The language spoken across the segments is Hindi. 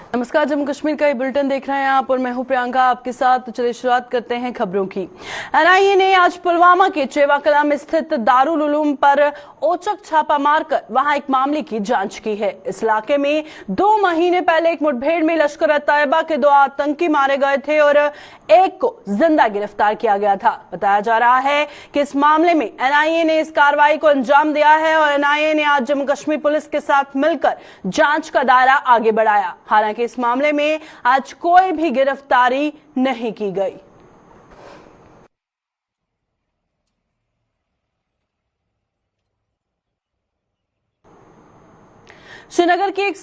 नमस्कार, जम्मू कश्मीर का ये बुलेटिन देख रहे हैं आप और मैं हूं प्रियंका आपके साथ। तो चलिए शुरुआत करते हैं खबरों की। एनआईए ने आज पुलवामा के चेवा कलां में स्थित दारुल उलूम पर औचक छापा मारकर वहां एक मामले की जांच की है। इस इलाके में 2 महीने पहले एक मुठभेड़ में लश्कर-ए-तैयबा के 2 आतंकी मारे गए थे और एक को जिंदा गिरफ्तार किया गया था। बताया जा रहा है कि इस मामले में एनआईए ने इस कार्रवाई को अंजाम दिया है और एनआईए ने आज जम्मू कश्मीर पुलिस के साथ मिलकर जांच का दायरा आगे बढ़ाया। हालांकि इस मामले में आज कोई भी गिरफ्तारी नहीं की गई। श्रीनगर की एक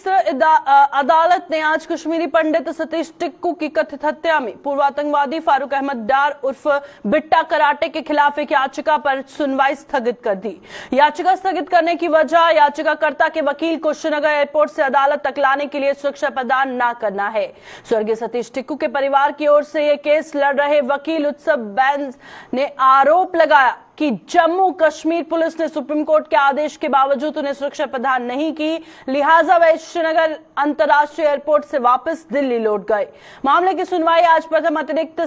अदालत ने आज कश्मीरी पंडित सतीश टिक्कू की कथित हत्या में पूर्व आतंकवादी फारूक अहमद डार उर्फ बिट्टा कराटे के खिलाफ एक याचिका पर सुनवाई स्थगित कर दी। याचिका स्थगित करने की वजह याचिकाकर्ता के वकील को श्रीनगर एयरपोर्ट से अदालत तक लाने के लिए सुरक्षा प्रदान न करना है। स्वर्गीय सतीश टिक्कू के परिवार की ओर से यह केस लड़ रहे वकील उत्सव बैंस ने आरोप लगाया कि जम्मू कश्मीर पुलिस ने सुप्रीम कोर्ट के आदेश के बावजूद उन्हें सुरक्षा प्रदान नहीं की, लिहाजा वे श्रीनगर अंतर्राष्ट्रीय एयरपोर्ट से वापस दिल्ली लौट गए। मामले की सुनवाई आज प्रथम अतिरिक्त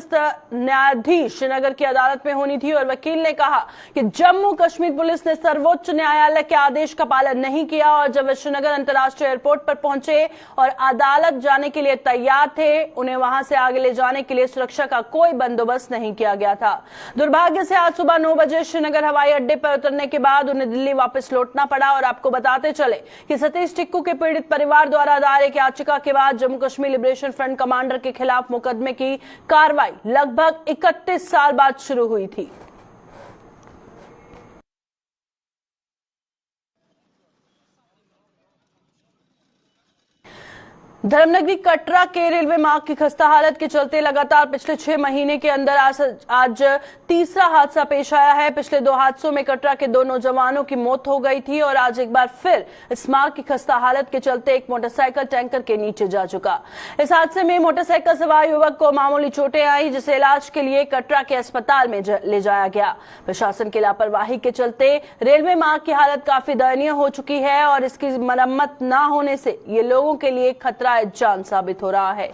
न्यायाधीश श्रीनगर की अदालत में होनी थी और वकील ने कहा कि जम्मू कश्मीर पुलिस ने सर्वोच्च न्यायालय के आदेश का पालन नहीं किया और जब वे श्रीनगर अंतर्राष्ट्रीय एयरपोर्ट पर पहुंचे और अदालत जाने के लिए तैयार थे, उन्हें वहां से आगे ले जाने के लिए सुरक्षा का कोई बंदोबस्त नहीं किया गया था। दुर्भाग्य से आज सुबह 9 बजे श्रीनगर हवाई अड्डे पर उतरने के बाद उन्हें दिल्ली वापस लौटना पड़ा। और आपको बताते चले कि सतीश टिक्कू के पीड़ित परिवार द्वारा दायर एक याचिका के बाद Jammu Kashmir liberation front commander के खिलाफ मुकदमे की कार्रवाई लगभग 31 साल बाद शुरू हुई थी। धर्मनगरी कटरा के रेलवे मार्ग की खस्ता हालत के चलते लगातार पिछले 6 महीने के अंदर आज तीसरा हादसा पेश आया है। पिछले 2 हादसों में कटरा के 2 नौजवानों की मौत हो गई थी और आज एक बार फिर इस मार्ग की खस्ता हालत के चलते एक मोटरसाइकिल टैंकर के नीचे जा चुका। इस हादसे में मोटरसाइकिल सवार युवक को मामूली चोटें आई, जिसे इलाज के लिए कटरा के अस्पताल में ले जाया गया। प्रशासन की लापरवाही के चलते रेलवे मार्ग की हालत काफी दयनीय हो चुकी है और इसकी मरम्मत न होने से ये लोगों के लिए खतरा जान साबित हो रहा है।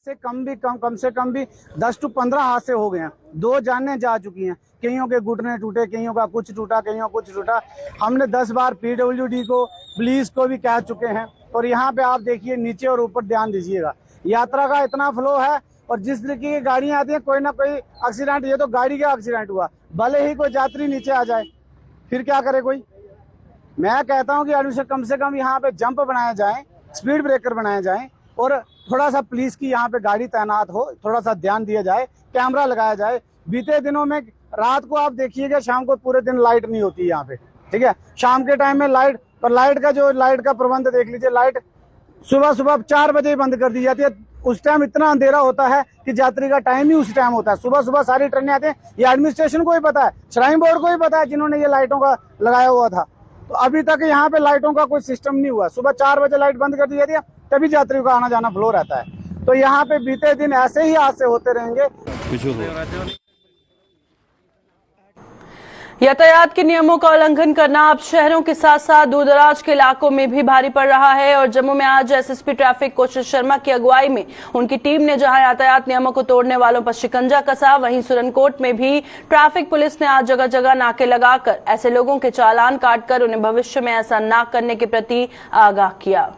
से कम से कम भी 10 से 15 हादसे हो गए हैं। 2 जानें जा चुकी हैं। कईयों के घुटने टूटे, कईयों का कुछ टूटा, कईयों कुछ टूटा। हमने 10 बार पीडब्ल्यूडी को, पुलिस को भी कह चुके हैं। और यहाँ पे आप देखिए नीचे और ऊपर ध्यान दीजिएगा। यात्रा का इतना फ्लो है और जिस तरीके की गाड़ियां आती हैं, कोई ना कोई एक्सीडेंट, ये तो गाड़ी का एक्सीडेंट हुआ, भले ही कोई यात्री नीचे आ जाए फिर क्या करे कोई। मैं कहता हूं कि कम से कम यहाँ पे जंप बनाए जाएं, स्पीड ब्रेकर बनाए जाएं और थोड़ा सा पुलिस की यहाँ पे गाड़ी तैनात हो, थोड़ा सा ध्यान दिया जाए, कैमरा लगाया जाए। बीते दिनों में रात को आप देखिएगा, शाम को पूरे दिन लाइट नहीं होती यहाँ पे, ठीक है। शाम के टाइम में लाइट, और लाइट का प्रबंध देख लीजिए। लाइट सुबह 4 बजे बंद कर दी जाती है। उस टाइम इतना अंधेरा होता है कि यात्री का टाइम ही उस टाइम होता है। सुबह सारी ट्रेनें आती हैं। ये एडमिनिस्ट्रेशन को ही पता है, श्राइन बोर्ड को ही पता है, जिन्होंने ये लाइटों का लगाया हुआ था। तो अभी तक यहाँ पे लाइटों का कोई सिस्टम नहीं हुआ। सुबह 4 बजे लाइट बंद कर दी जाती है, तभी यात्रियों का आना जाना फ्लो रहता है। तो यहाँ पे बीते दिन ऐसे ही हादसे होते रहेंगे। यातायात के नियमों का उल्लंघन करना अब शहरों के साथ साथ दूर दराज के इलाकों में भी भारी पड़ रहा है। और जम्मू में आज एसएसपी ट्रैफिक कोशिश शर्मा की अगुवाई में उनकी टीम ने जहां यातायात नियमों को तोड़ने वालों पर शिकंजा कसा, वहीं सुरनकोट में भी ट्रैफिक पुलिस ने आज जगह जगह नाके लगाकर ऐसे लोगों के चालान काटकर उन्हें भविष्य में ऐसा न करने के प्रति आगाह किया।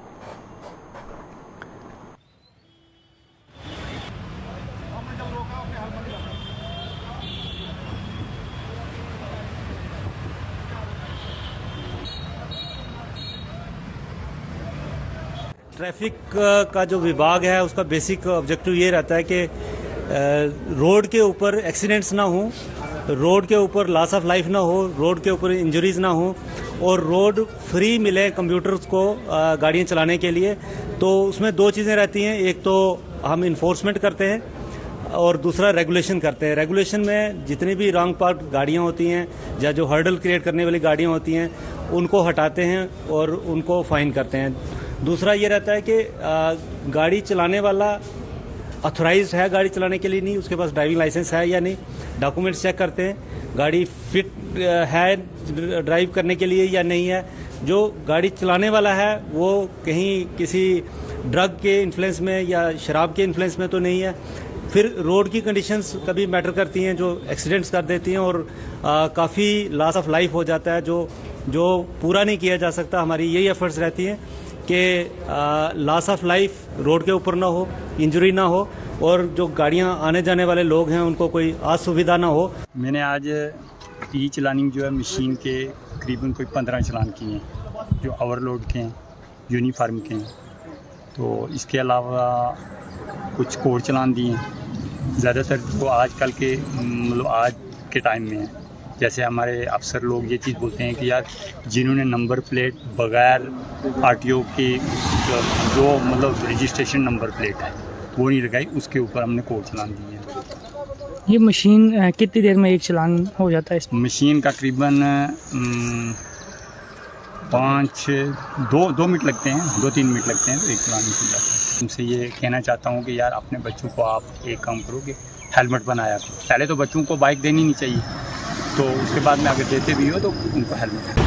ट्रैफिक का जो विभाग है उसका बेसिक ऑब्जेक्टिव ये रहता है कि रोड के ऊपर एक्सीडेंट्स ना हो, रोड के ऊपर लॉस ऑफ लाइफ ना हो, रोड के ऊपर इंजरीज ना हो और रोड फ्री मिले कंप्यूटर्स को गाड़ियाँ चलाने के लिए। तो उसमें 2 चीज़ें रहती हैं, एक तो हम इन्फोर्समेंट करते हैं और दूसरा रेगुलेशन करते हैं। रेगुलेशन में जितनी भी रॉन्ग पार्क गाड़ियाँ होती हैं या जो हर्डल क्रिएट करने वाली गाड़ियाँ होती हैं उनको हटाते हैं और उनको फाइन करते हैं। दूसरा ये रहता है कि गाड़ी चलाने वाला ऑथोराइज्ड है गाड़ी चलाने के लिए नहीं, उसके पास ड्राइविंग लाइसेंस है या नहीं, डॉक्यूमेंट्स चेक करते हैं, गाड़ी फिट है ड्राइव करने के लिए या नहीं है। जो गाड़ी चलाने वाला है वो कहीं किसी ड्रग के इन्फ्लुएंस में या शराब के इन्फ्लुएंस में तो नहीं है। फिर रोड की कंडीशंस कभी मैटर करती हैं जो एक्सीडेंट्स कर देती हैं और काफ़ी लॉस ऑफ लाइफ हो जाता है जो पूरा नहीं किया जा सकता। हमारी यही एफर्ट्स रहती हैं कि लॉस ऑफ लाइफ रोड के ऊपर ना हो, इंजरी ना हो और जो गाड़ियां आने जाने वाले लोग हैं उनको कोई असुविधा ना हो। मैंने आज ई चलानिंग जो है मशीन के करीबन कोई 15 चलान किए हैं जो ओवरलोड के हैं, यूनिफॉर्म के हैं। तो इसके अलावा कुछ कोड चलान दिए हैं। ज़्यादातर जो आजकल के मतलब आज के टाइम में है, जैसे हमारे अफसर लोग ये चीज़ बोलते हैं कि यार जिन्होंने नंबर प्लेट बगैर आरटीओ के जो मतलब रजिस्ट्रेशन नंबर प्लेट है वो नहीं लगाई, उसके ऊपर हमने कोड चलान दिए हैं। ये मशीन कितनी देर में एक चलान हो जाता है इसमें? मशीन का करीबन 2 मिनट लगते हैं, 2-3 मिनट लगते हैं तो एक चलान निकल जाता है। उनसे ये कहना चाहता हूँ कि यार अपने बच्चों को आप एक काम करोगे, हेलमेट बनाया करो। पहले तो बच्चों को बाइक देनी नहीं चाहिए, तो उसके बाद में अगर देते भी हो तो उनको हेलमेट।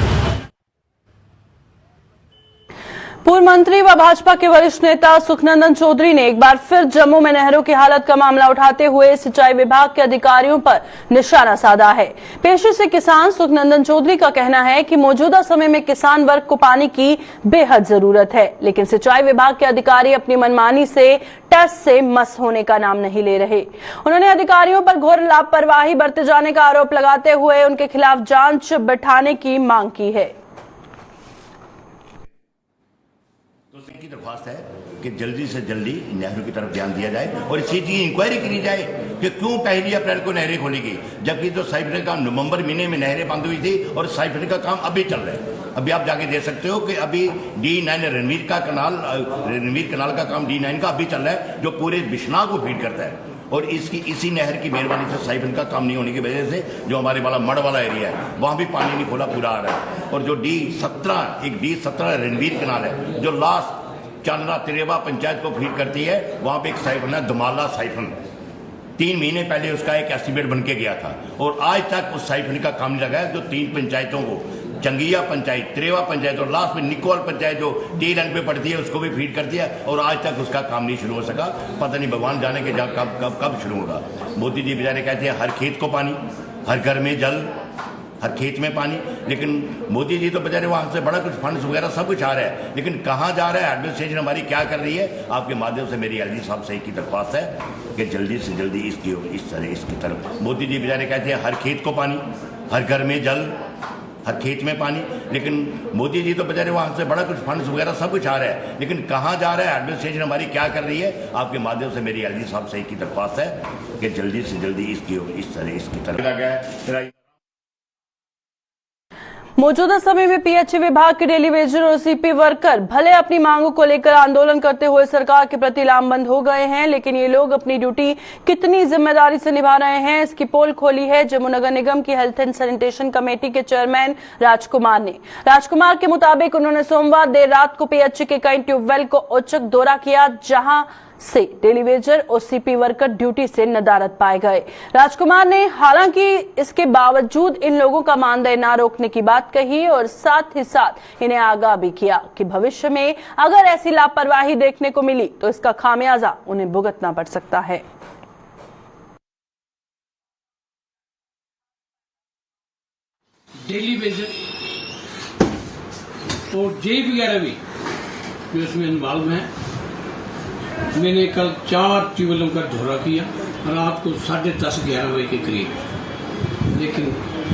पूर्व मंत्री व भाजपा के वरिष्ठ नेता सुखनंदन चौधरी ने एक बार फिर जम्मू में नहरों की हालत का मामला उठाते हुए सिंचाई विभाग के अधिकारियों पर निशाना साधा है। पेशे से किसान सुखनंदन चौधरी का कहना है कि मौजूदा समय में किसान वर्ग को पानी की बेहद जरूरत है, लेकिन सिंचाई विभाग के अधिकारी अपनी मनमानी से टेस्ट से मस होने का नाम नहीं ले रहे। उन्होंने अधिकारियों पर घोर लापरवाही बरते जाने का आरोप लगाते हुए उनके खिलाफ जांच बिठाने की मांग की है। की दरख्वास्त है कि जल्दी से जल्दी नहरों की तरफ ध्यान दिया जाए और इस चीज की इंक्वायरी करी जाए कि क्यों 1 अप्रैल को नहरें खोलेगी, जबकि तो साइफरिंग का नवंबर महीने में नहरें बंद हुई थी और साइफरिंग का काम अभी चल रहा है। अभी आप जाके देख सकते हो कि अभी D9 रणवीर कनाल का काम D9 का अभी चल रहा है, जो पूरे बिश्नाह को फीड करता है। और इसी नहर की मेहरबानी से साइफन का काम नहीं होने की वजह से जो हमारे वाला मड़ वाला एरिया है वहाँ भी पानी नहीं खोला, पूरा आ रहा है। और जो D17 रणवीर कनाल है जो लास्ट चांदना तिरेवा पंचायत को फीड करती है, वहाँ पे एक साइफन है धमाला साइफन। 3 महीने पहले उसका एक एस्टीमेट बन के गया था और आज तक उस साइफन का काम नहीं लगा है, जो 3 पंचायतों को, जंगिया पंचायत, तिरेवा पंचायत और लास्ट में निकोल पंचायत जो टी लाइन पे पड़ती है उसको भी फीड कर दिया और आज तक उसका काम नहीं शुरू हो सका। पता नहीं भगवान जाने के कब शुरू होगा। मोदी जी बेचारे कहते हैं हर खेत को पानी, हर घर में जल, हर खेत में पानी, लेकिन मोदी जी तो बेचारे वहाँ से बड़ा कुछ फंड्स वगैरह सब कुछ आ रहा है, लेकिन कहाँ जा रहा है, एडमिनिस्ट्रेशन हमारी क्या कर रही है। आपके माध्यम से मेरी एलजी साहब से एक ही दरख्वास्त है कि जल्दी से जल्दी इसकी तरफ मोदी जी बेचारे कहते हैं हर खेत को पानी, हर घर में जल, हर खेत में पानी, लेकिन मोदी जी तो बेचारे वहाँ से बड़ा कुछ फंड्स वगैरह सब कुछ आ रहा है, लेकिन कहाँ जा रहा है, एडमिनिस्ट्रेशन हमारी क्या कर रही है। आपके माध्यम से मेरी एलजी साहब से एक ही दरख्वास्त है कि जल्दी से जल्दी इसकी तरफ। मौजूदा समय में पीएचई विभाग के डेली वेजर और सीपी वर्कर भले अपनी मांगों को लेकर आंदोलन करते हुए सरकार के प्रति लामबंद हो गए हैं, लेकिन ये लोग अपनी ड्यूटी कितनी जिम्मेदारी से निभा रहे हैं, इसकी पोल खोली है जम्मू नगर निगम की हेल्थ एंड सैनिटेशन कमेटी के चेयरमैन राजकुमार ने। राजकुमार के मुताबिक उन्होंने सोमवार देर रात को पीएचई के कई ट्यूबवेल को औचक दौरा किया, जहां से डेली वेजर और सीपी वर्कर ड्यूटी से नदारद पाए गए। राजकुमार ने हालांकि इसके बावजूद इन लोगों का मानदेय न रोकने की बात कही और साथ ही साथ इन्हें आगाह भी किया कि भविष्य में अगर ऐसी लापरवाही देखने को मिली तो इसका खामियाजा उन्हें भुगतना पड़ सकता है। डेली वेजर और जेई वगैरह भी जो इसमें इन्वॉल्व हैं। मैंने कल 4 ट्यूबवेलों का दौरा किया रात को 10:30-11 बजे के करीब, लेकिन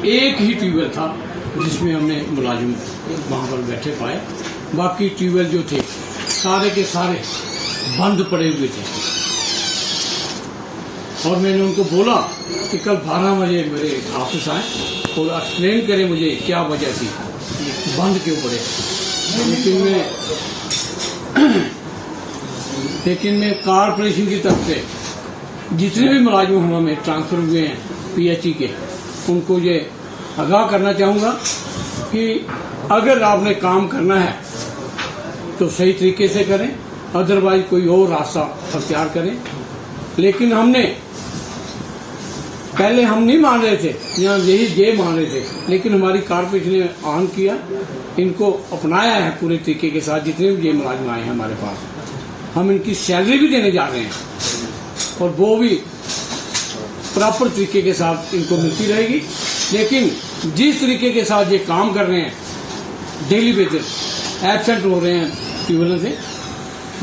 एक ही ट्यूबवेल था जिसमें हमने मुलाजिम वहाँ पर बैठे पाए। बाकी ट्यूबवेल जो थे सारे के सारे बंद पड़े हुए थे और मैंने उनको बोला कि कल 12 बजे मेरे ऑफिस आए और एक्सप्लेन करें मुझे क्या वजह थी बंद क्यों पड़े। लेकिन मैं कारपोरेशन की तरफ से जितने भी मुलाजिम हमें ट्रांसफर हुए हैं पीएचई के, उनको ये आगाह करना चाहूँगा कि अगर आपने काम करना है तो सही तरीके से करें, अदरवाइज कोई और रास्ता अख्तियार करें। लेकिन हमने पहले हम नहीं मान रहे थे, यहाँ यही ये मान रहे थे, लेकिन हमारी कारपोरेशन ने ऑन किया, इनको अपनाया है पूरे तरीके के साथ। जितने भी ये मुलाजिम आए हैं हमारे पास, हम इनकी सैलरी भी देने जा रहे हैं और वो भी प्रॉपर तरीके के साथ इनको मिलती रहेगी। लेकिन जिस तरीके के साथ ये काम कर रहे हैं, डेली बेसिस एब्सेंट हो रहे हैं ट्यूबवेल से,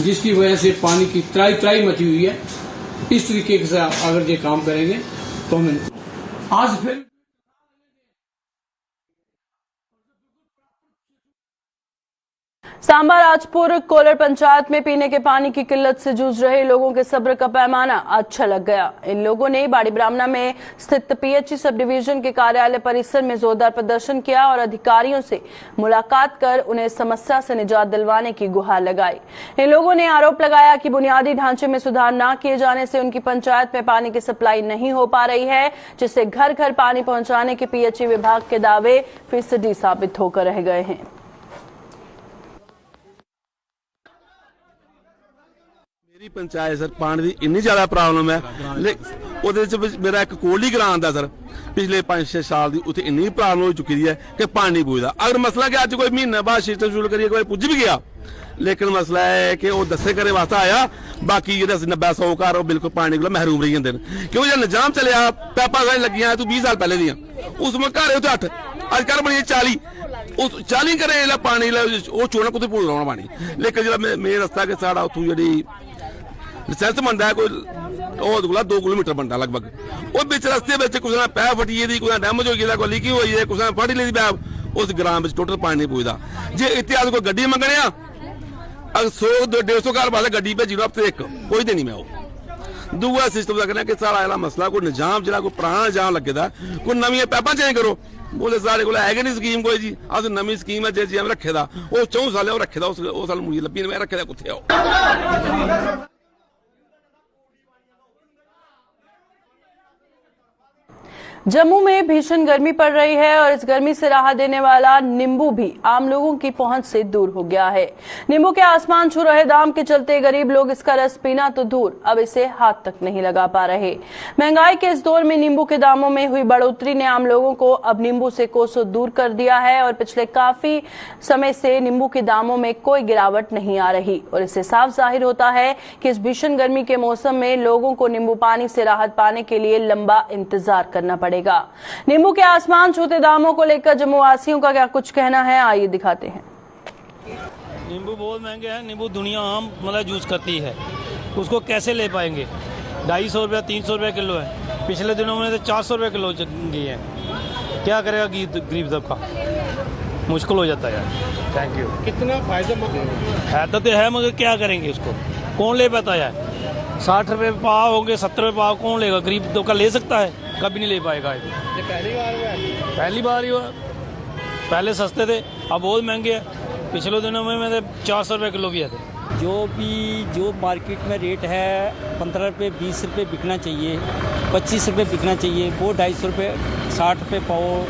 जिसकी वजह से पानी की त्राई मची हुई है, इस तरीके के साथ अगर ये काम करेंगे तो हम आज फिर सांबा राजपुर कोलर पंचायत में पीने के पानी की किल्लत से जूझ रहे लोगों के सब्र का पैमाना आज छलक गया। इन लोगों ने बाड़ी ब्राह्मणा में स्थित पीएचई सब डिवीजन के कार्यालय परिसर में जोरदार प्रदर्शन किया और अधिकारियों से मुलाकात कर उन्हें समस्या से निजात दिलवाने की गुहार लगाई। इन लोगों ने आरोप लगाया कि बुनियादी ढांचे में सुधार न किए जाने से उनकी पंचायत में पानी की सप्लाई नहीं हो पा रही है, जिससे घर घर पानी पहुंचाने के पीएचई विभाग के दावे फीसदी साबित होकर रह गए हैं। मेरी पंचायत सर पानी की इन्नी ज्यादा प्रॉब्लम है, मेरा एक कोली ग्रां आंदा सर पिछले 5-6 साल की उत्थे इन्नी प्रॉब्लम हो चुकी है कि पानी पुजदा। अगर मसला कि अज कोई महीने बाद सिस्टम शुरू करिए कोई पुज भी गया, लेकिन मसला है कि वह दसे करे वास्ते आया, बाकी जो 90-100 घर बिल्कुल पानी को महरूम रही जाते हैं। क्योंकि जो निजाम चलिया पैपा लगियां तू 20 साल पहले दियां, उसमें घर उत्थे 8 अजकल बनी 40 उस 40 करे पानी वो चोना कुछ भूल रहा पानी। लेकिन जो मेन रस्ता कि साढ़ा उतों जी लाइसेंस बनता है कोई 2 किलोमीटर बनता लगभग, वो बिच रस्ते कुछ ना पैप फटी दी, कुछ डैमेज हो गया, कोई लीकी हुई है, कुछ फट ली पैप, उस ग्राम में टोटल पानी नहीं पुजदा। जे इतिहास कोई गड्डी मंगने अगर 100-150 घर वाले गड्डी भेजी हफ्ते एक कोई देनी मैं वो दूआ सिस्टम रखना कि सारा जेह्ड़ा मसला कोई निजाम जो पुराना निजाम लगे दा, कोई नवी पैपा चेंज करो। बोले साढ़े को है नहीं स्कीम कोई जी, अस नवी स्कीम है जे रखे दा वो 4 साल रखे दा, उस साल मुड़ी लब्भी मैं रखे दा कुत्थे आओ। जम्मू में भीषण गर्मी पड़ रही है और इस गर्मी से राहत देने वाला नींबू भी आम लोगों की पहुंच से दूर हो गया है। नींबू के आसमान छू रहे दाम के चलते गरीब लोग इसका रस पीना तो दूर, अब इसे हाथ तक नहीं लगा पा रहे। महंगाई के इस दौर में नींबू के दामों में हुई बढ़ोतरी ने आम लोगों को अब नींबू से कोसों दूर कर दिया है और पिछले काफी समय से नींबू के दामों में कोई गिरावट नहीं आ रही और इससे साफ जाहिर होता है कि इस भीषण गर्मी के मौसम में लोगों को नींबू पानी से राहत पाने के लिए लंबा इंतजार करना पड़ेगा। नींबू के आसमान छूते दामों को लेकर जम्मू वासियों का क्या कुछ कहना है, आइए दिखाते हैं। नींबू बहुत महंगे हैं, नींबू दुनिया आम मतलब यूज करती है, उसको कैसे ले पाएंगे? 250 रुपया 300 रुपया किलो है, पिछले दिनों में तो 400 रुपया किलो गई है। क्या करेगा गरीब तबका, मुश्किल हो जाता है यार। Thank you. कितना फायदा तो है मगर क्या करेंगे, उसको कौन ले पाता है? 60 रुपये पाव होंगे, 70 रुपये पाव कौन लेगा? गरीब तबका ले सकता है, कभी नहीं ले पाएगा। ये पहली बार ही हुआ, पहले सस्ते थे अब बहुत महंगे हैं। पिछले दिनों में 400 रुपये किलो भी थे। जो मार्केट में रेट है 15 रुपये 20 रुपये बिकना चाहिए, 25 रुपये बिकना चाहिए, वो 250 रुपये 60 रुपये पाव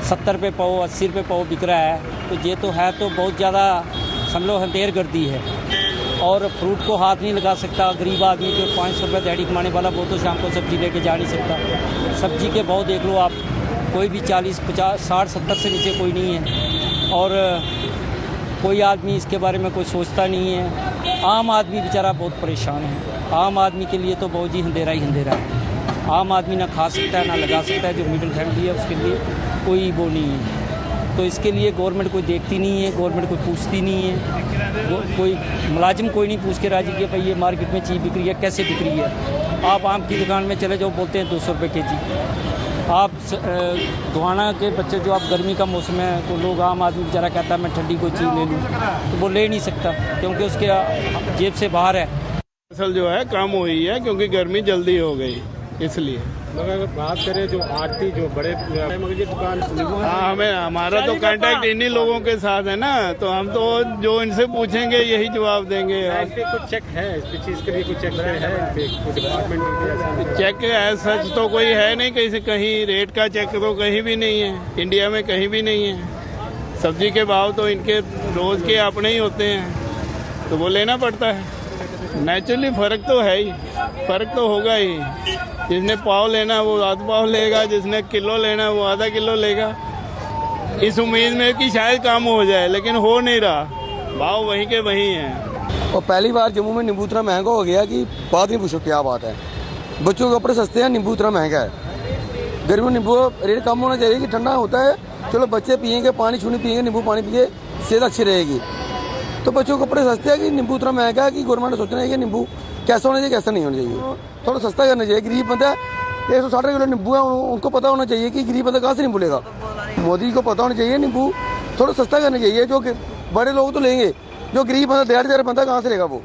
70 रुपये पाव 80 रुपये पाव बिक रहा है। तो ये तो है तो बहुत ज़्यादा समझो हंतेर कर दी है और फ्रूट को हाथ नहीं लगा सकता। गरीब आदमी जो 500 रुपये दिहाड़ी कमाने वाला वो तो शाम को सब्जी लेके जा नहीं सकता। सब्जी के भाव देख लो आप, कोई भी 40 50 60 70 से नीचे कोई नहीं है और कोई आदमी इसके बारे में कोई सोचता नहीं है। आम आदमी बेचारा बहुत परेशान है। आम आदमी के लिए तो बहुत ही अंधेरा है। आम आदमी ना खा सकता है ना लगा सकता है। जो मिडिल फैमिली है उसके लिए कोई वो नहीं है। तो इसके लिए गवर्नमेंट कोई देखती नहीं है, गवर्नमेंट कोई पूछती नहीं है। कोई मुलाजिम कोई नहीं पूछ के राजी कि भाई ये मार्केट में चीज़ बिक रही है कैसे बिक रही है। आप आम की दुकान में चले जाओ बोलते हैं 200 रुपये केजी। आप दुआना के बच्चे जो आप गर्मी का मौसम है तो लोग आम आदमी बेचारा कहता है मैं ठंडी कोई चीज़ ले लूँ तो वो ले नहीं सकता क्योंकि उसके जेब से बाहर है। फसल जो है कम हुई है क्योंकि गर्मी जल्दी हो गई इसलिए। मगर अगर बात करें जो आरती जो बड़े मगर ये दुकान हाँ हमें हमारा तो कांटेक्ट इन्हीं लोगों के साथ है ना, तो हम तो जो इनसे पूछेंगे यही जवाब देंगे। कुछ चेक है इस चीज़ के लिए, कुछ चेक है डिपार्टमेंट? चेक एज सच तो कोई है नहीं, कहीं रेट का चेक तो कहीं भी नहीं है, इंडिया में कहीं भी नहीं है। सब्जी के भाव तो इनके रोज के अपने ही होते हैं तो वो लेना पड़ता है। नेचुरली फ़र्क तो है ही, फ़र्क तो होगा ही। जिसने पाव लेना है वो आधा पाव लेगा, जिसने किलो लेना है वो आधा किलो लेगा, इस उम्मीद में कि शायद काम हो जाए, लेकिन हो नहीं रहा। भाव वहीं के वहीं हैं। और पहली बार जम्मू में नींबू इतना महंगा हो गया कि बात नहीं पूछो क्या बात है। बच्चों के कपड़े सस्ते हैं, नींबू इतना महंगा है। गर्मी में नींबू रेट कम होना चाहिए कि ठंडा होता है, चलो बच्चे पियेंगे, पानी छूनी पियेंगे, नींबू पानी पिए, सेहत अच्छी रहेगी। तो बच्चों के कपड़े सस्ते हैं कि नींबू इतना महंगा है कि गवर्नमेंट ने सोचना है कि नींबू कैसा होना चाहिए कैसा नहीं होना चाहिए। थोड़ा सस्ता करना चाहिए। गरीब बंदा 160 किलो नींबू है, उनको पता होना चाहिए कि गरीब बंदा कहाँ से नींबू लेगा। मोदी को पता होना चाहिए नींबू थोड़ा सस्ता करना चाहिए। जो बड़े लोग तो लेंगे, जो गरीब बंदा 1.5 बंदा कहाँ से लेगा वो।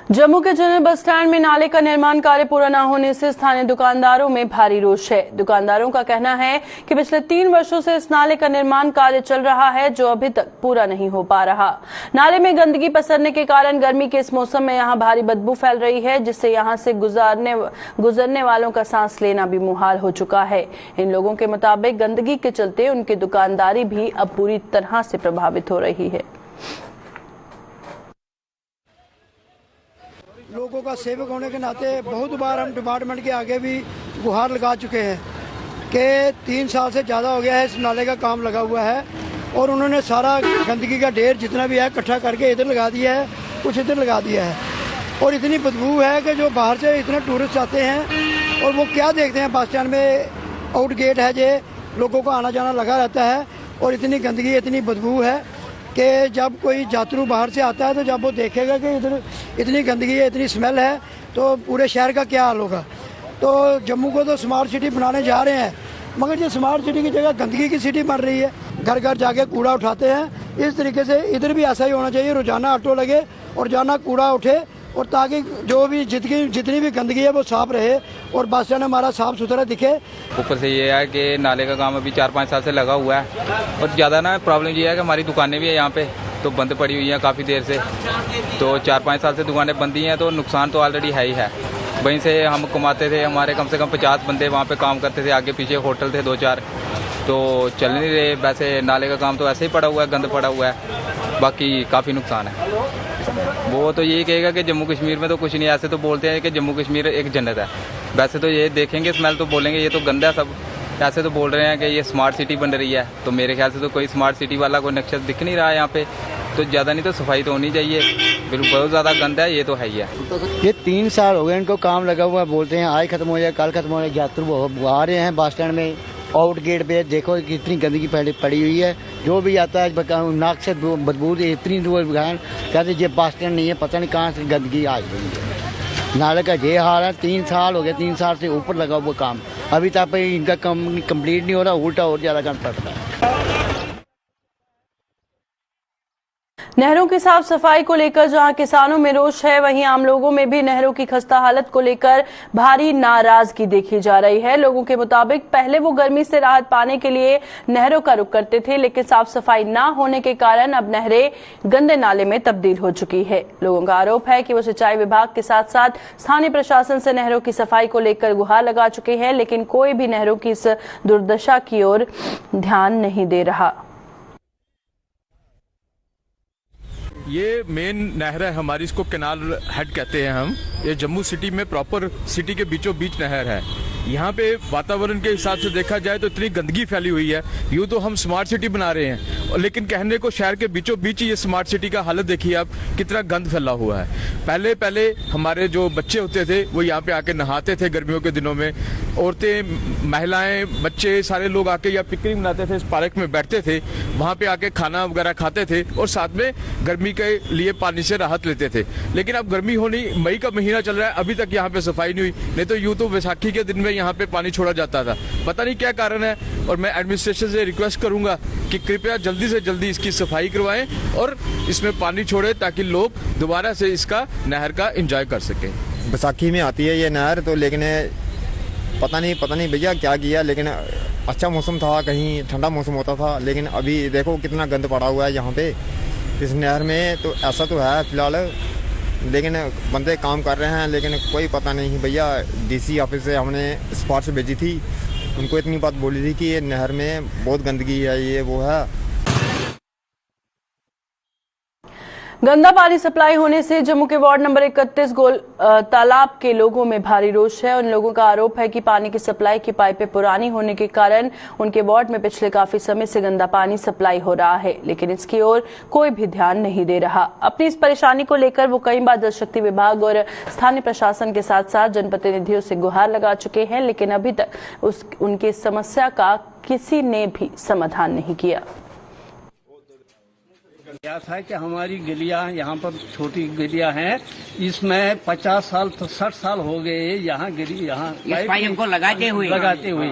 जम्मू के जनरल बस स्टैंड में नाले का निर्माण कार्य पूरा न होने से स्थानीय दुकानदारों में भारी रोष है। दुकानदारों का कहना है कि पिछले 3 वर्षों से इस नाले का निर्माण कार्य चल रहा है, जो अभी तक पूरा नहीं हो पा रहा। नाले में गंदगी पसरने के कारण गर्मी के इस मौसम में यहां भारी बदबू फैल रही है, जिससे यहां से गुजरने वालों का सांस लेना भी मुहाल हो चुका है। इन लोगों के मुताबिक गंदगी के चलते उनकी दुकानदारी भी अब पूरी तरह से प्रभावित हो रही है। लोगों का सेवक होने के नाते बहुत बार हम डिपार्टमेंट के आगे भी गुहार लगा चुके हैं कि 3 साल से ज़्यादा हो गया है इस नाले का काम लगा हुआ है, और उन्होंने सारा गंदगी का ढेर जितना भी है इकट्ठा करके इधर लगा दिया है, कुछ इधर लगा दिया है। और इतनी बदबू है कि जो बाहर से इतने टूरिस्ट आते हैं और वो क्या देखते हैं, बस स्टैंड में आउट गेट है जो लोगों का आना जाना लगा रहता है, और इतनी गंदगी इतनी बदबू है कि जब कोई यात्रु बाहर से आता है तो जब वो देखेगा कि इधर इतनी गंदगी है, इतनी स्मेल है, तो पूरे शहर का क्या हाल होगा। तो जम्मू को तो स्मार्ट सिटी बनाने जा रहे हैं, मगर ये स्मार्ट सिटी की जगह गंदगी की सिटी बन रही है। घर घर जाके कूड़ा उठाते हैं। इस तरीके से इधर भी ऐसा ही होना चाहिए, रोजाना ऑटो लगे और रोजाना कूड़ा उठे, और ताकि जो भी जितनी भी गंदगी है वो साफ रहे और बस स्टैंड हमारा साफ सुथरा दिखे। ऊपर से ये है कि नाले का काम अभी 4-5 साल से लगा हुआ है, और ज़्यादा ना प्रॉब्लम ये है कि हमारी दुकानें भी है यहाँ पे तो बंद पड़ी हुई हैं काफ़ी देर से। तो 4-5 साल से दुकानें बंद ही हैं, तो नुकसान तो ऑलरेडी है ही है। वहीं से हम कमाते थे, हमारे कम से कम 50 बंदे वहाँ पे काम करते थे, आगे पीछे होटल थे 2-4, तो चल नहीं रहे। वैसे नाले का काम तो ऐसे ही पड़ा हुआ है, गंद पड़ा हुआ है, बाकी काफ़ी नुकसान है। वो तो यही कहेगा कि जम्मू कश्मीर में तो कुछ नहीं, ऐसे तो बोलते हैं कि जम्मू कश्मीर एक जन्नत है। वैसे तो ये देखेंगे स्मेल तो बोलेंगे ये तो गंदा है सब, ऐसे तो बोल रहे हैं कि ये स्मार्ट सिटी बन रही है, तो मेरे ख्याल से तो कोई स्मार्ट सिटी वाला कोई नक्शा दिख नहीं रहा है यहाँ पे। तो ज़्यादा नहीं तो सफाई तो होनी चाहिए, बिल्कुल बहुत ज़्यादा गंदा है, ये तो है ही है। ये 3 साल हो गए इनको काम लगा हुआ, बोलते हैं आज खत्म हो जाए कल खत्म हो जाए। यात्रु आ रहे हैं बस स्टैंड में, आउट गेट पे देखो कितनी गंदगी पड़ी हुई है। जो भी आता है नाक से बदबू इतनी कहते ये बस स्टैंड नहीं है, पता नहीं कहाँ से गंदगी आ गई है। नाले का ये हाल है, 3 साल हो गए, 3 साल से ऊपर लगा हुआ काम, अभी तक इनका कंप्लीट नहीं हो रहा, उल्टा और ज़्यादा गंद पड़ता है। नहरों की साफ सफाई को लेकर जहां किसानों में रोष है, वहीं आम लोगों में भी नहरों की खस्ता हालत को लेकर भारी नाराजगी देखी जा रही है। लोगों के मुताबिक पहले वो गर्मी से राहत पाने के लिए नहरों का रुख करते थे, लेकिन साफ सफाई न होने के कारण अब नहरें गंदे नाले में तब्दील हो चुकी है। लोगों का आरोप है कि वो सिंचाई विभाग के साथ साथ स्थानीय प्रशासन से नहरों की सफाई को लेकर गुहार लगा चुके हैं, लेकिन कोई भी नहरों की इस दुर्दशा की ओर ध्यान नहीं दे रहा। ये मेन नहर है हमारी, इसको कैनाल हेड कहते हैं हम। ये जम्मू सिटी में प्रॉपर सिटी के बीचों बीच नहर है। यहाँ पे वातावरण के हिसाब से देखा जाए तो इतनी गंदगी फैली हुई है। यूँ तो हम स्मार्ट सिटी बना रहे हैं, लेकिन कहने को शहर के बीचों बीच ही ये स्मार्ट सिटी का हालत देखिए आप, कितना गंद फैला हुआ है। पहले हमारे जो बच्चे होते थे वो यहाँ पे आके नहाते थे गर्मियों के दिनों में। औरतें, महिलाएं, बच्चे, सारे लोग आके यहाँ पिकनिक मनाते थे, इस पार्क में बैठते थे, वहाँ पे आके खाना वगैरह खाते थे और साथ में गर्मी के लिए पानी से राहत लेते थे। लेकिन अब गर्मी होनी, मई का महीना चल रहा है, अभी तक यहाँ पे सफाई नहीं हुई। नहीं तो यूँ तो वैसाखी के दिन में यहाँ पे पानी छोड़ा जाता था, पता नहीं क्या कारण है। और मैं एडमिनिस्ट्रेशन से रिक्वेस्ट करूंगा कि कृपया जल्दी से जल्दी इसकी सफाई करवाएं और इसमें पानी छोड़े, ताकि लोग दोबारा से इसका नहर का एंजॉय कर सकें। बैसाखी में आती है ये नहर, तो लेकिन पता नहीं भैया क्या किया, लेकिन अच्छा मौसम था, कहीं ठंडा मौसम होता था, लेकिन अभी देखो कितना गंद पड़ा हुआ है यहाँ पे इस नहर में। तो ऐसा तो है फिलहाल, लेकिन बंदे काम कर रहे हैं, लेकिन कोई पता नहीं भैया। डीसी ऑफिस से हमने सिफारिश भेजी थी, उनको इतनी बात बोली थी कि ये नहर में बहुत गंदगी है, ये वो है। गंदा पानी सप्लाई होने से जम्मू के वार्ड नंबर 31 गोल तालाब के लोगों में भारी रोष है। उन लोगों का आरोप है कि पानी की सप्लाई की पाइपें पुरानी होने के कारण उनके वार्ड में पिछले काफी समय से गंदा पानी सप्लाई हो रहा है, लेकिन इसकी ओर कोई भी ध्यान नहीं दे रहा। अपनी इस परेशानी को लेकर वो कई बार जल शक्ति विभाग और स्थानीय प्रशासन के साथ साथ जनप्रतिनिधियों से गुहार लगा चुके हैं, लेकिन अभी तक उनकी समस्या का किसी ने भी समाधान नहीं किया। प्रयास है कि हमारी गलियां यहाँ पर छोटी गलियां हैं, इसमें 50 साल तो 60 साल हो गए यहाँ गली यहाँ पाइप को लगाते हुए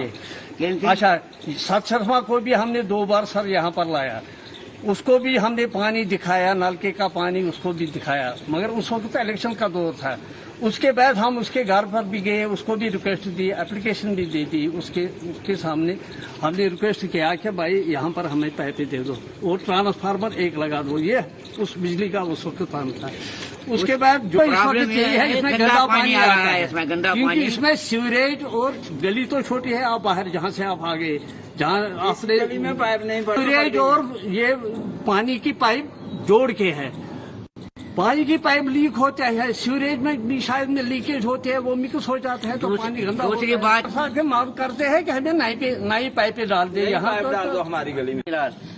अच्छा 7 को भी हमने 2 बार सर यहाँ पर लाया, उसको भी हमने पानी दिखाया, नलके का पानी उसको भी दिखाया, मगर उस वक्त तो इलेक्शन का दौर था। उसके बाद हम उसके घर पर भी गए, उसको भी रिक्वेस्ट दी, एप्लीकेशन भी दे दी। उसके सामने हमने रिक्वेस्ट किया कि भाई यहाँ पर हमें पाइपें दे दो और ट्रांसफार्मर एक लगा दो, ये उस बिजली का उस वक्त काम था। उसके बाद जो चाहिए है इसमें गंदा पानी आ रहा है, क्योंकि इसमें सीवरेज और गली तो छोटी है, आप बाहर जहाँ से आप आ गए जहाँ आपने सीवरेज और ये पानी की पाइप जोड़ के है, पानी की पाइप लीक होते हैं, सीवरेज में भी शायद में लीकेज होते हैं, वो मिक्स हो जाते हैं तो पानी गंदा। दूसरी बात मांग करते हैं कि हमें नई पाइपें डाल दे, यहाँ डाल दो हमारी गली में।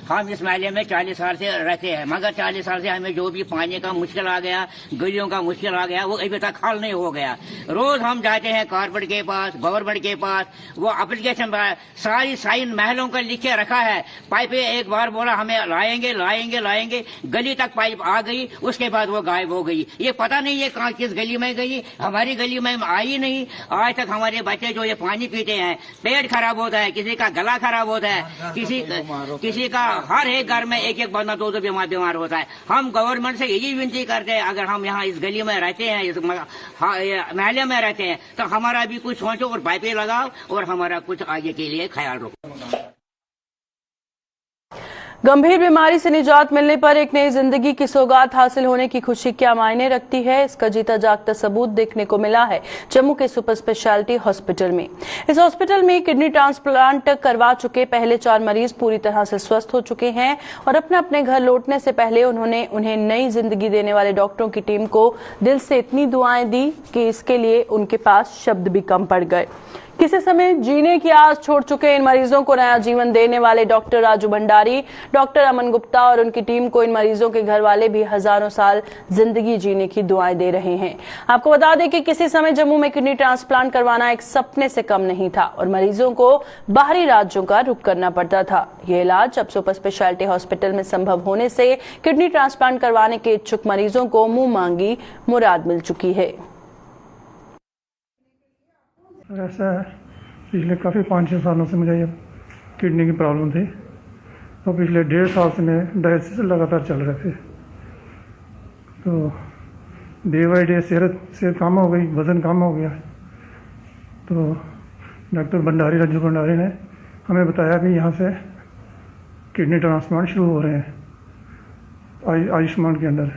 हम इस महल्ले में 40 साल से रहते हैं, मगर 40 साल से हमें जो भी पानी का मुश्किल आ गया, गलियों का मुश्किल आ गया, वो अभी तक हल नहीं हो गया। रोज हम जाते हैं कारपोरेट के पास, गवर्नमेंट के पास, वो एप्लीकेशन सारी साइन महलों का लिख के रखा है। पाइपें एक बार बोला हमें लाएंगे लाएंगे लाएंगे, गली तक पाइप आ गई, उसके बाद वो गायब हो गई। ये पता नहीं है कहाँ किस गली में गई, हमारी गली में आई नहीं। आज तक हमारे बच्चे जो ये पानी पीते हैं, पेट खराब होता है, किसी का गला खराब होता है, किसी का हर एक घर में एक बंदा 2 बीमार होता है। हम गवर्नमेंट से यही विनती करते हैं, अगर हम यहाँ इस गली में रहते हैं, इस महल्ले में रहते हैं, तो हमारा भी कुछ सोचो और पाइपें लगाओ और हमारा कुछ आगे के लिए ख्याल रखो। गंभीर बीमारी से निजात मिलने पर एक नई जिंदगी की सौगात हासिल होने की खुशी क्या मायने रखती है, इसका जीता जागता सबूत देखने को मिला है जम्मू के सुपर स्पेशलिटी हॉस्पिटल में। इस हॉस्पिटल में किडनी ट्रांसप्लांट करवा चुके पहले 4 मरीज पूरी तरह से स्वस्थ हो चुके हैं और अपने घर लौटने से पहले उन्हें नई जिंदगी देने वाले डॉक्टरों की टीम को दिल से इतनी दुआएं दी कि इसके लिए उनके पास शब्द भी कम पड़ गए। किसी समय जीने की आस छोड़ चुके इन मरीजों को नया जीवन देने वाले डॉक्टर राजू भंडारी, डॉक्टर अमन गुप्ता और उनकी टीम को इन मरीजों के घर वाले भी हजारों साल जिंदगी जीने की दुआएं दे रहे हैं। आपको बता दें कि किसी समय जम्मू में किडनी ट्रांसप्लांट करवाना एक सपने से कम नहीं था और मरीजों को बाहरी राज्यों का रुख करना पड़ता था। ये इलाज अब सुपर स्पेशलिटी हॉस्पिटल में संभव होने से किडनी ट्रांसप्लांट करवाने के इच्छुक मरीजों को मुंह मांगी मुराद मिल चुकी है। ऐसा है, पिछले काफ़ी 5-6 सालों से मुझे ये किडनी की प्रॉब्लम थी, तो पिछले 1.5 साल से मैं डायलिसिस लगातार चल रहे थे। तो डे बाई डे सेहत कम हो गई, वज़न कम हो गया। तो डॉक्टर राजू भंडारी ने हमें बताया कि यहाँ से किडनी ट्रांसप्लांट शुरू हो रहे हैं आयुष्मान के अंदर।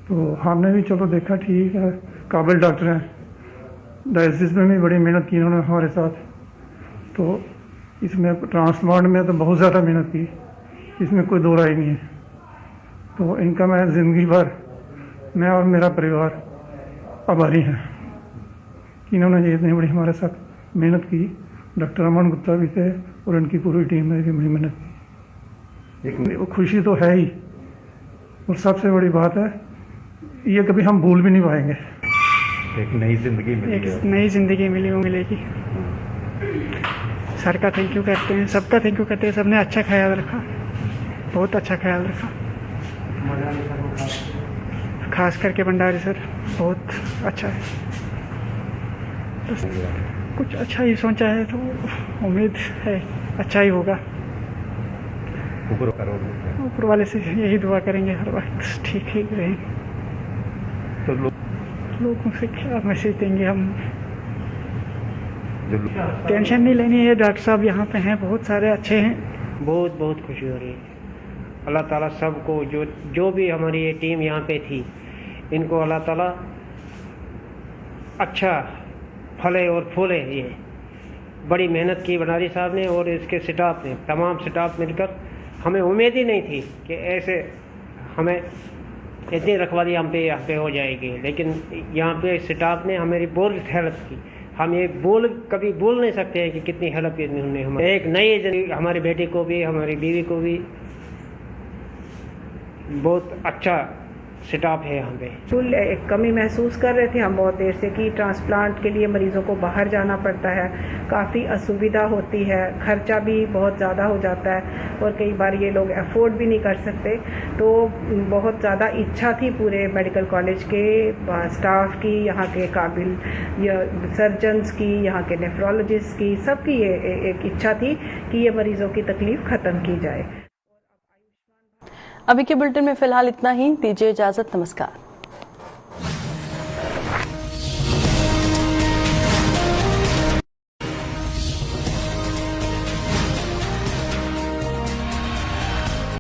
तो हमने भी चलो देखा, ठीक है, काबिल डॉक्टर हैं, डायलिसिस में भी बड़ी मेहनत की उन्होंने हमारे साथ। तो इसमें ट्रांसप्लांट में तो बहुत ज़्यादा मेहनत की, इसमें कोई दो राय नहीं है। तो इनका मैं ज़िंदगी भर, मैं और मेरा परिवार आभारी हैं कि इन्होंने ये इतनी बड़ी हमारे साथ मेहनत की। डॉक्टर अमन गुप्ता भी थे और उनकी पूरी टीम ने भी बड़ी मेहनत की। वो खुशी तो है ही, और सबसे बड़ी बात है ये कभी हम भूल भी नहीं पाएंगे। एक नई जिंदगी मिली, वो मिलेगी। सर का थैंक यू करते हैं, सबका थैंक यू करते हैं। सबने अच्छा ख्याल रखा, बहुत अच्छा ख्याल रखा, खास करके भंडारी सर बहुत अच्छा है। तो कुछ अच्छा ही सोचा है, तो उम्मीद है अच्छा ही होगा। ऊपर वाले से यही दुआ करेंगे हर वक्त ठीक ही रहें। तो लोगों से क्या मैसेज देंगे हम, टेंशन नहीं लेनी है। डॉक्टर साहब यहाँ पे हैं, बहुत सारे अच्छे हैं। बहुत खुशी हो रही है। अल्लाह ताला सबको, जो भी हमारी ये टीम यहाँ पे थी, इनको अल्लाह ताला अच्छा फले और फूले। ये बड़ी मेहनत की भंडारी साहब ने और इसके स्टाफ ने, तमाम स्टाफ मिलकर। हमें उम्मीद ही नहीं थी कि ऐसे हमें इतनी रखवाली हम पे हो जाएगी। लेकिन यहाँ पे स्टाफ ने हमारी बहुत हेल्प की। हम ये कभी बोल नहीं सकते हैं कि कितनी हेल्प की उन्होंने हमें। एक नई हमारे बेटे को भी, हमारी बीवी को भी बहुत अच्छा स्टाफ है यहाँ पे। बिल्कुल कमी महसूस कर रहे थे हम बहुत देर से कि ट्रांसप्लांट के लिए मरीजों को बाहर जाना पड़ता है, काफ़ी असुविधा होती है, खर्चा भी बहुत ज़्यादा हो जाता है और कई बार ये लोग अफोर्ड भी नहीं कर सकते। तो बहुत ज़्यादा इच्छा थी पूरे मेडिकल कॉलेज के स्टाफ की, यहाँ के काबिल या सर्जन्स की, यहाँ के नेफ्रोलॉजिस्ट की, सबकी ये एक इच्छा थी कि ये मरीजों की तकलीफ ख़त्म की जाए। अभी के बुलेटिन में फिलहाल इतना ही। दीजिए इजाजत। नमस्कार।